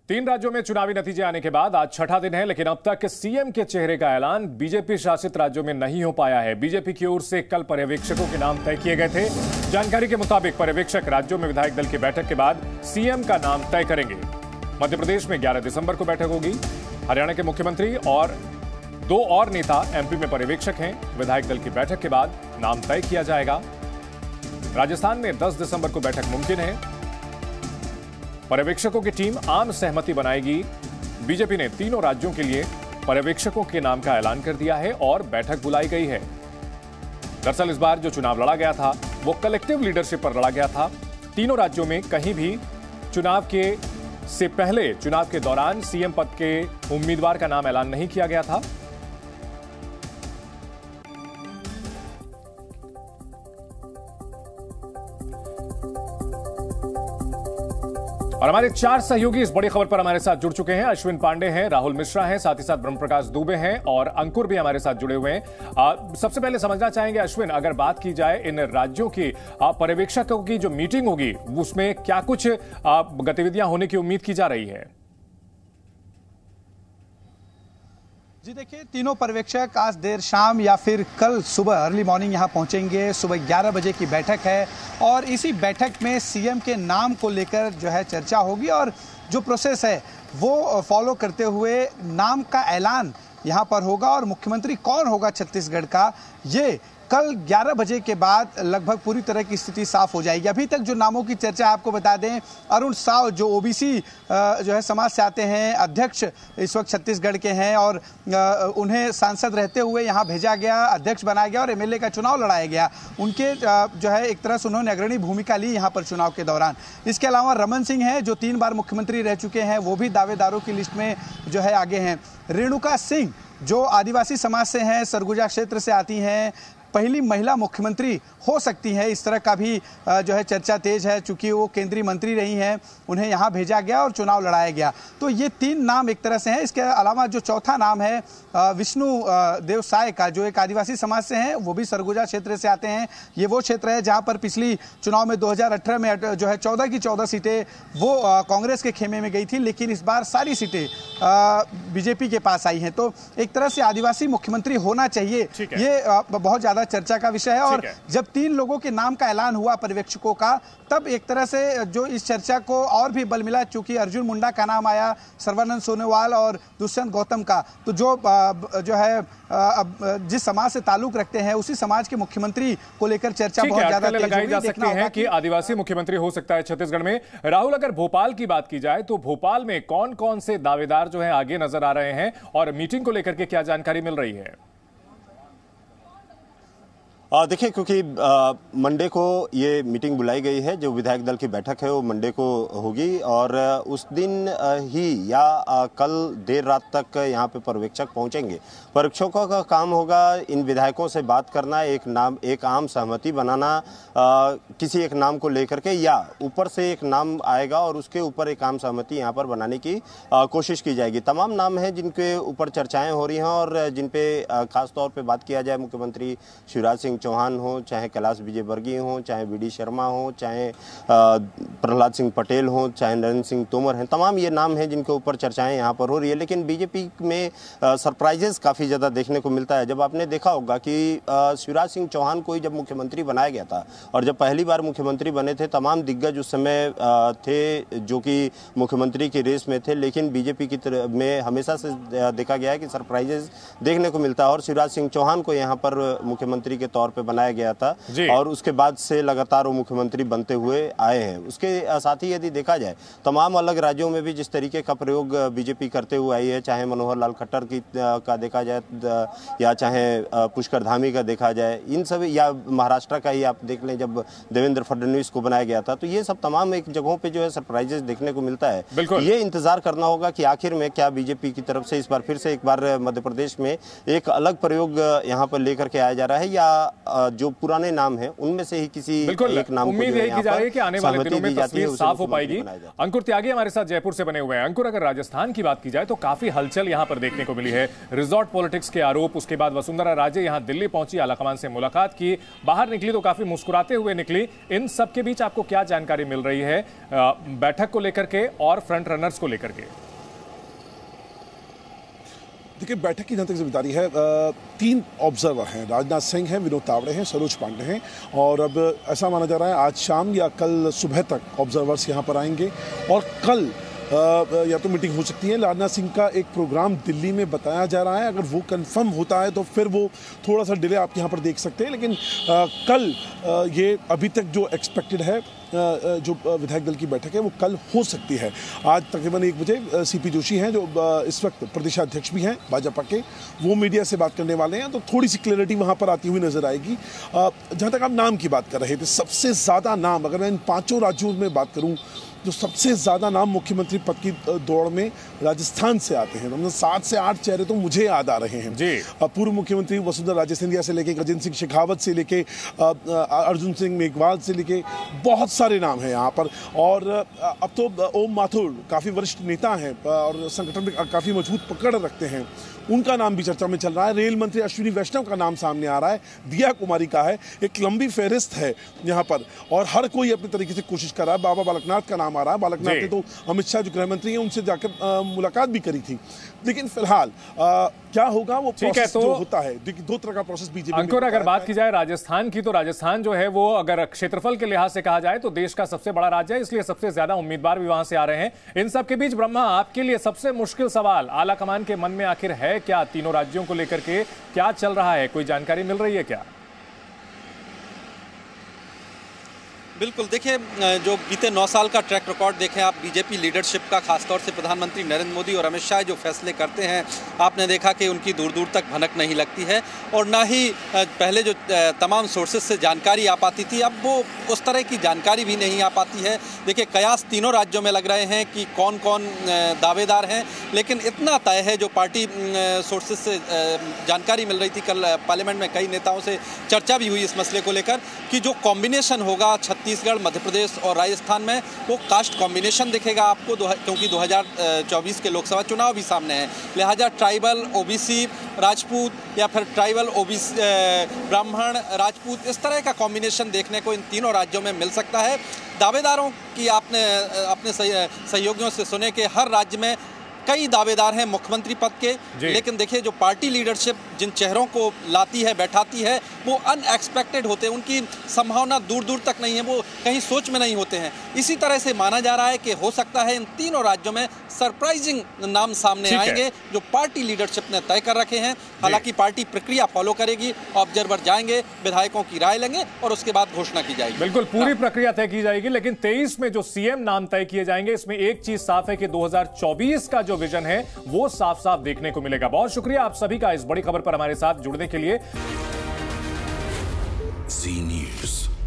तीन राज्यों में चुनावी नतीजे आने के बाद आज छठा दिन है, लेकिन अब तक सीएम के चेहरे का ऐलान बीजेपी शासित राज्यों में नहीं हो पाया है। बीजेपी की ओर से कल पर्यवेक्षकों के नाम तय किए गए थे। जानकारी के मुताबिक पर्यवेक्षक राज्यों में विधायक दल की बैठक के बाद सीएम का नाम तय करेंगे। मध्य प्रदेश में 11 दिसंबर को बैठक होगी। हरियाणा के मुख्यमंत्री और 2 और नेता एमपी में पर्यवेक्षक हैं। विधायक दल की बैठक के बाद नाम तय किया जाएगा। राजस्थान में 10 दिसंबर को बैठक मुमकिन है। पर्यवेक्षकों की टीम आम सहमति बनाएगी। बीजेपी ने तीनों राज्यों के लिए पर्यवेक्षकों के नाम का ऐलान कर दिया है और बैठक बुलाई गई है। दरअसल इस बार जो चुनाव लड़ा गया था वो कलेक्टिव लीडरशिप पर लड़ा गया था। तीनों राज्यों में कहीं भी चुनाव के दौरान सीएम पद के उम्मीदवार का नाम ऐलान नहीं किया गया था। और हमारे 4 सहयोगी इस बड़ी खबर पर हमारे साथ जुड़ चुके हैं। अश्विन पांडे हैं, राहुल मिश्रा हैं, साथ ही साथ ब्रह्मप्रकाश दुबे हैं और अंकुर भी हमारे साथ जुड़े हुए हैं। सबसे पहले समझना चाहेंगे अश्विन, अगर बात की जाए इन राज्यों की पर्यवेक्षकों की जो मीटिंग होगी उसमें क्या कुछ गतिविधियां होने की उम्मीद की जा रही है? जी देखिए, तीनों पर्यवेक्षक आज देर शाम या फिर कल सुबह अर्ली मॉर्निंग यहाँ पहुंचेंगे। सुबह 11 बजे की बैठक है और इसी बैठक में सीएम के नाम को लेकर जो है चर्चा होगी और जो प्रोसेस है वो फॉलो करते हुए नाम का ऐलान यहाँ पर होगा। और मुख्यमंत्री कौन होगा छत्तीसगढ़ का, ये कल 11 बजे के बाद लगभग पूरी तरह की स्थिति साफ हो जाएगी। अभी तक जो नामों की चर्चा आपको बता दें, अरुण साव जो ओबीसी जो है समाज से आते हैं, अध्यक्ष इस वक्त छत्तीसगढ़ के हैं और उन्हें सांसद रहते हुए यहाँ भेजा गया, अध्यक्ष बनाया गया और एमएलए का चुनाव लड़ाया गया। उनके जो है एक तरह से उन्होंने अग्रणी भूमिका ली यहाँ पर चुनाव के दौरान। इसके अलावा रमन सिंह हैं जो 3 बार मुख्यमंत्री रह चुके हैं, वो भी दावेदारों की लिस्ट में जो है आगे हैं। रेणुका सिंह जो आदिवासी समाज से हैं, सरगुजा क्षेत्र से आती हैं, पहली महिला मुख्यमंत्री हो सकती है, इस तरह का भी जो है चर्चा तेज है। चूंकि वो केंद्रीय मंत्री रही हैं, उन्हें यहाँ भेजा गया और चुनाव लड़ाया गया। तो ये 3 नाम एक तरह से हैं। इसके अलावा जो चौथा नाम है विष्णु देव साय का, जो एक आदिवासी समाज से हैं, वो भी सरगुजा क्षेत्र से आते हैं। ये वो क्षेत्र है जहाँ पर पिछली चुनाव में 2018 में जो है 14 की 14 सीटें वो कांग्रेस के खेमे में गई थी, लेकिन इस बार सारी सीटें बीजेपी के पास आई हैं। तो एक तरह से आदिवासी मुख्यमंत्री होना चाहिए, ये बहुत ज्यादा चर्चा का विषय है। और जब 3 लोगों के नाम का ऐलान हुआ पर्यवेक्षकों का, तब एक तरह से जो इस चर्चा को और भी बल मिला। चूंकि अर्जुन मुंडा का नाम आया, सर्बानंद सोनोवाल और दुष्यंत गौतम का, तो जो है जिस समाज से ताल्लुक रखते हैं उसी समाज के मुख्यमंत्री को लेकर चर्चा बहुत ज्यादा लगाई जा सकती है कि आदिवासी मुख्यमंत्री हो सकता है छत्तीसगढ़ में। राहुल, अगर भोपाल की बात की जाए तो भोपाल में कौन कौन से दावेदार जो है आगे नजर आ रहे हैं और मीटिंग को लेकर के क्या जानकारी मिल रही है? देखिए, क्योंकि मंडे को ये मीटिंग बुलाई गई है, जो विधायक दल की बैठक है वो मंडे को होगी और उस दिन ही या कल देर रात तक यहाँ पे पर्यवेक्षक पहुँचेंगे। पर्यवेक्षकों का काम होगा इन विधायकों से बात करना, एक आम सहमति बनाना किसी एक नाम को लेकर के, या ऊपर से एक नाम आएगा और उसके ऊपर एक आम सहमति यहाँ पर बनाने की कोशिश की जाएगी। तमाम नाम हैं जिनके ऊपर चर्चाएँ हो रही हैं और जिन पे खासतौर पर बात किया जाए, मुख्यमंत्री शिवराज सिंह चौहान हो, चाहे कैलाश विजयवर्गीय हो, चाहे वीडी शर्मा हो, चाहे प्रहलाद सिंह पटेल हो, चाहे नरेंद्र सिंह तोमर हैं, तमाम ये नाम हैं जिनके ऊपर चर्चाएं यहाँ पर हो रही है। लेकिन बीजेपी में सरप्राइजेस काफ़ी ज़्यादा देखने को मिलता है। जब आपने देखा होगा कि शिवराज सिंह चौहान को जब मुख्यमंत्री बनाया गया था और जब पहली बार मुख्यमंत्री बने थे, तमाम दिग्गज उस समय थे जो कि मुख्यमंत्री की रेस में थे, लेकिन बीजेपी की तरफ में हमेशा से देखा गया है कि सरप्राइजेस देखने को मिलता है और शिवराज सिंह चौहान को यहाँ पर मुख्यमंत्री के तौर पे बनाया गया था और उसके बाद से लगातार वो मुख्यमंत्री बनते हुए आए हैं। उसके साथ ही यदि देखा जाए, तमाम अलग राज्यों में भी जिस तरीके का प्रयोग बीजेपी करते हुए आई है, चाहे मनोहर लाल खट्टर का देखा जाए या चाहे पुष्कर धामी का देखा जाए, इन सब, या महाराष्ट्र का ही आप देख लें जब देवेंद्र फडणवीस को बनाया गया था, तो ये सब तमाम एक जगहों पे जो है सरप्राइजेस देखने को मिलता है। ये इंतजार करना होगा कि आखिर में क्या बीजेपी की तरफ से इस बार फिर से एक बार मध्य प्रदेश में एक अलग प्रयोग यहाँ पर लेकर के आया जा रहा है, या जो पुराने नाम हैं उनमें से ही किसी एक नाम को उम्मीद यही की जा रही है कि आने वाले दिनों में तस्वीर साफ हो पाएगी। अंकुर त्यागी हमारे साथ जयपुर से बने हुए हैं। अंकुर, अगर राजस्थान की बात की जाए तो काफी हलचल यहां पर देखने को मिली है। रिजॉर्ट पॉलिटिक्स के आरोप, उसके बाद वसुंधरा राजे यहां दिल्ली पहुंची, आलाकमान से मुलाकात की, बाहर निकली तो काफी मुस्कुराते हुए निकली। इन सब के बीच आपको क्या जानकारी मिल रही है बैठक को लेकर के और फ्रंट रनर्स को लेकर के? देखिए, बैठक की जहाँ तक जिम्मेदारी है, 3 ऑब्जर्वर हैं, राजनाथ सिंह हैं, विनोद तावड़े हैं, सरोज पांडे हैं, और अब ऐसा माना जा रहा है आज शाम या कल सुबह तक ऑब्जर्वर्स यहाँ पर आएंगे और कल या तो मीटिंग हो सकती है। राजनाथ सिंह का एक प्रोग्राम दिल्ली में बताया जा रहा है, अगर वो कंफर्म होता है तो फिर वो थोड़ा सा डिले आप यहाँ पर देख सकते हैं, लेकिन कल ये अभी तक जो एक्सपेक्टेड है, जो विधायक दल की बैठक है वो कल हो सकती है। आज तकरीबन 1 बजे सीपी जोशी हैं जो इस वक्त प्रदेशाध्यक्ष भी हैं भाजपा के, वो मीडिया से बात करने वाले हैं, तो थोड़ी सी क्लैरिटी वहाँ पर आती हुई नजर आएगी। जहाँ तक आप नाम की बात कर रहे थे, सबसे ज़्यादा नाम, अगर मैं इन 5 राज्यों में बात करूँ, जो सबसे ज़्यादा नाम मुख्यमंत्री पद की दौड़ में राजस्थान से आते हैं, मतलब 7 से 8 चेहरे तो मुझे याद आ रहे हैं जी। पूर्व मुख्यमंत्री वसुंधरा राजे सिंधिया से लेके गजेंद्र सिंह शेखावत से लेके अर्जुन सिंह मेघवाल से लेके बहुत सारे नाम हैं यहाँ पर। और अब तो ओम माथुर काफ़ी वरिष्ठ नेता हैं और संगठन में काफ़ी मजबूत पकड़ रखते हैं, उनका नाम भी चर्चा में चल रहा है। रेल मंत्री अश्विनी वैष्णव का नाम सामने आ रहा है, दिया कुमारी का है, एक लंबी फहरिस्त है यहाँ पर और हर कोई अपने तरीके से कोशिश कर रहा है। बाबा बालकनाथ का नाम आ रहा है, बालकनाथ ने तो अमित शाह जो गृह मंत्री हैं उनसे जाकर मुलाकात भी करी थी, लेकिन फिलहाल क्या होगा वो प्रोसेस जो होता है, 2 तरह का प्रोसेस बीजेपी। अंकुर, अगर बात की जाए राजस्थान की, तो राजस्थान जो है वो अगर क्षेत्रफल के लिहाज से कहा जाए तो देश का सबसे बड़ा राज्य है, इसलिए सबसे ज्यादा उम्मीदवार भी वहां से आ रहे हैं। इन सब के बीच ब्रह्मा, आपके लिए सबसे मुश्किल सवाल आलाकमान के मन में आखिर है क्या? तीनों राज्यों को लेकर के क्या चल रहा है, कोई जानकारी मिल रही है क्या? बिल्कुल, देखिए, जो बीते 9 साल का ट्रैक रिकॉर्ड देखें आप बीजेपी लीडरशिप का, खासतौर से प्रधानमंत्री नरेंद्र मोदी और अमित शाह जो फैसले करते हैं, आपने देखा कि उनकी दूर दूर तक भनक नहीं लगती है और ना ही पहले जो तमाम सोर्सेज से जानकारी आ पाती थी, अब वो उस तरह की जानकारी भी नहीं आ पाती है। देखिए, कयास तीनों राज्यों में लग रहे हैं कि कौन कौन दावेदार हैं, लेकिन इतना तय है, जो पार्टी सोर्सेज से जानकारी मिल रही थी, कल पार्लियामेंट में कई नेताओं से चर्चा भी हुई इस मसले को लेकर, कि जो कॉम्बिनेशन होगा छत्तीसगढ़, मध्य प्रदेश और राजस्थान में, वो कास्ट कॉम्बिनेशन दिखेगा आपको, क्योंकि 2024 के लोकसभा चुनाव भी सामने हैं, लिहाजा ट्राइबल, ओबीसी, राजपूत या फिर ट्राइबल, ओबीसी, ब्राह्मण, राजपूत, इस तरह का कॉम्बिनेशन देखने को इन तीनों राज्यों में मिल सकता है। दावेदारों की आपने अपने सहयोगियों से सुने कि हर राज्य में कई दावेदार हैं मुख्यमंत्री पद के, लेकिन देखिए, जो पार्टी लीडरशिप जिन चेहरों को लाती है, बैठाती है, वो अनएक्सपेक्टेड होते हैं, उनकी संभावना दूर दूर तक नहीं है, वो कहीं सोच में नहीं होते हैं। इसी तरह से माना जा रहा है कि हो सकता है इन तीनों राज्यों में सरप्राइजिंग नाम सामने आएंगे जो पार्टी लीडरशिप ने तय कर रखे हैं। हालांकि पार्टी प्रक्रिया फॉलो करेगी, ऑब्जर्वर जाएंगे, विधायकों की राय लेंगे और उसके बाद घोषणा की जाएगी। बिल्कुल, पूरी प्रक्रिया तय की जाएगी, लेकिन 23 में जो सीएम नाम तय किए जाएंगे, इसमें एक चीज साफ है कि 2024 का जो विजन है वो साफ साफ देखने को मिलेगा। बहुत शुक्रिया आप सभी का इस बड़ी खबर पर हमारे साथ जुड़ने के लिए। जी न्यूज़।